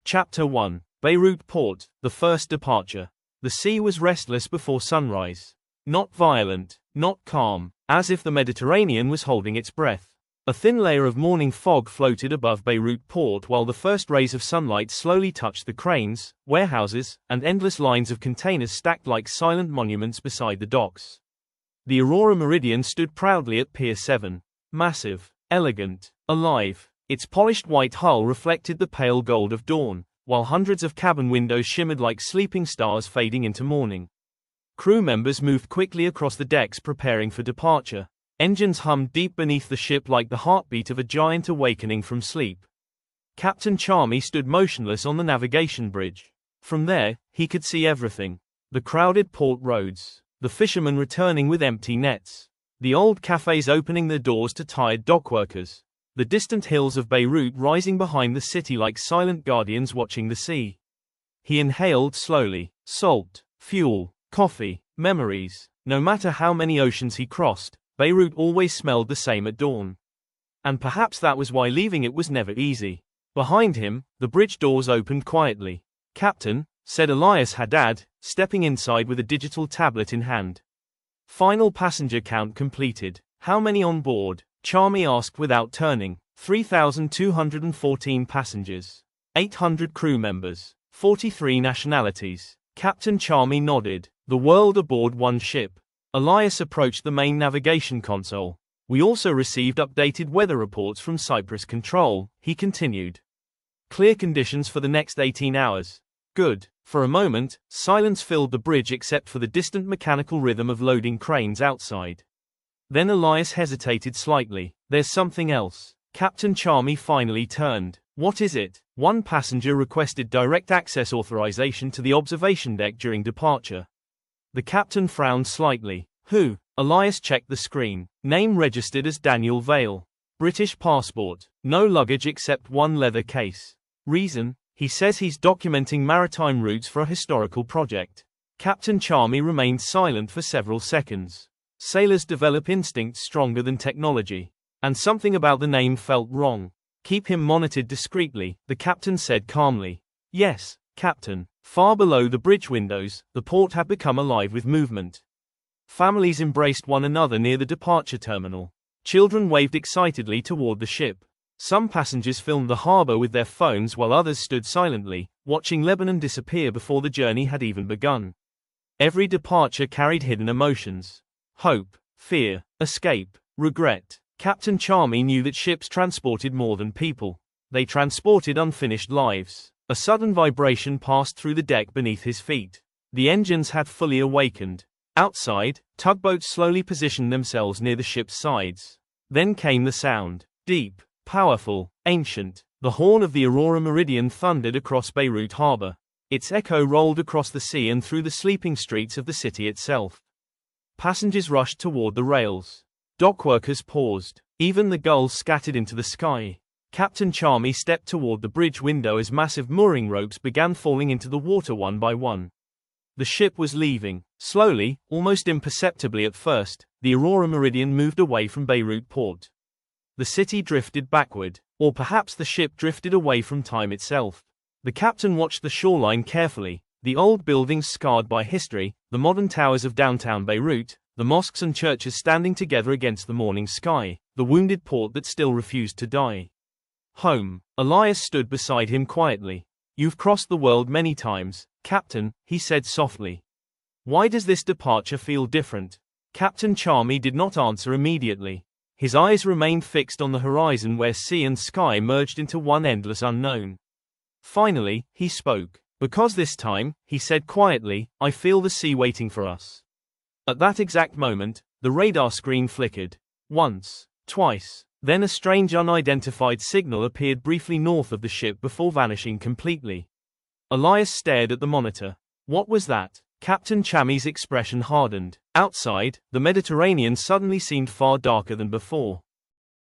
Chapter 1. Beirut Port, the first departure. The sea was restless before sunrise. Not violent, not calm, as if the Mediterranean was holding its breath. A thin layer of morning fog floated above Beirut Port while the first rays of sunlight slowly touched the cranes, warehouses, and endless lines of containers stacked like silent monuments beside the docks. The Aurora Meridian stood proudly at Pier 7. Massive, elegant, alive. Its polished white hull reflected the pale gold of dawn, while hundreds of cabin windows shimmered like sleeping stars fading into morning. Crew members moved quickly across the decks preparing for departure. Engines hummed deep beneath the ship like the heartbeat of a giant awakening from sleep. Captain Chami stood motionless on the navigation bridge. From there, he could see everything. The crowded port roads, the fishermen returning with empty nets, the old cafes opening their doors to tired dockworkers, the distant hills of Beirut rising behind the city like silent guardians watching the sea. He inhaled slowly. Salt, fuel, coffee, memories. No matter how many oceans he crossed, Beirut always smelled the same at dawn. And perhaps that was why leaving it was never easy. Behind him, the bridge doors opened quietly. "Captain," said Elias Haddad, stepping inside with a digital tablet in hand. "Final passenger count completed. How many on board?" Chami asked without turning. 3,214 passengers. 800 crew members. 43 nationalities. Captain Chami nodded. The world aboard one ship. Elias approached the main navigation console. "We also received updated weather reports from Cyprus Control," he continued. "Clear conditions for the next 18 hours. Good." For a moment, silence filled the bridge except for the distant mechanical rhythm of loading cranes outside. Then Elias hesitated slightly. "There's something else." Captain Chami finally turned. "What is it?" One passenger requested direct access authorization to the observation deck during departure. The captain frowned slightly. "Who?" Elias checked the screen. Name registered as Daniel Vale. British passport. No luggage except one leather case. Reason? He says he's documenting maritime routes for a historical project. Captain Chami remained silent for several seconds. Sailors develop instincts stronger than technology. And something about the name felt wrong. "Keep him monitored discreetly," the captain said calmly. "Yes, Captain." Far below the bridge windows, the port had become alive with movement. Families embraced one another near the departure terminal. Children waved excitedly toward the ship. Some passengers filmed the harbor with their phones while others stood silently, watching Lebanon disappear before the journey had even begun. Every departure carried hidden emotions. Hope, fear, escape, regret. Captain Chami knew that ships transported more than people. They transported unfinished lives. A sudden vibration passed through the deck beneath his feet. The engines had fully awakened. Outside, tugboats slowly positioned themselves near the ship's sides. Then came the sound. Deep, powerful, ancient. The horn of the Aurora Meridian thundered across Beirut harbor. Its echo rolled across the sea and through the sleeping streets of the city itself. Passengers rushed toward the rails. Dockworkers paused. Even the gulls scattered into the sky. Captain Chami stepped toward the bridge window as massive mooring ropes began falling into the water one by one. The ship was leaving. Slowly, almost imperceptibly at first, the Aurora Meridian moved away from Beirut Port. The city drifted backward, or perhaps the ship drifted away from time itself. The captain watched the shoreline carefully, the old buildings scarred by history, the modern towers of downtown Beirut, the mosques and churches standing together against the morning sky, the wounded port that still refused to die. "Home." Elias stood beside him quietly. "You've crossed the world many times, Captain," he said softly. "Why does this departure feel different?" Captain Chami did not answer immediately. His eyes remained fixed on the horizon where sea and sky merged into one endless unknown. Finally, he spoke. "Because this time," he said quietly, "I feel the sea waiting for us." At that exact moment, the radar screen flickered. Once, twice. Then a strange unidentified signal appeared briefly north of the ship before vanishing completely. Elias stared at the monitor. What was that? Captain Chami's expression hardened. Outside, the Mediterranean suddenly seemed far darker than before.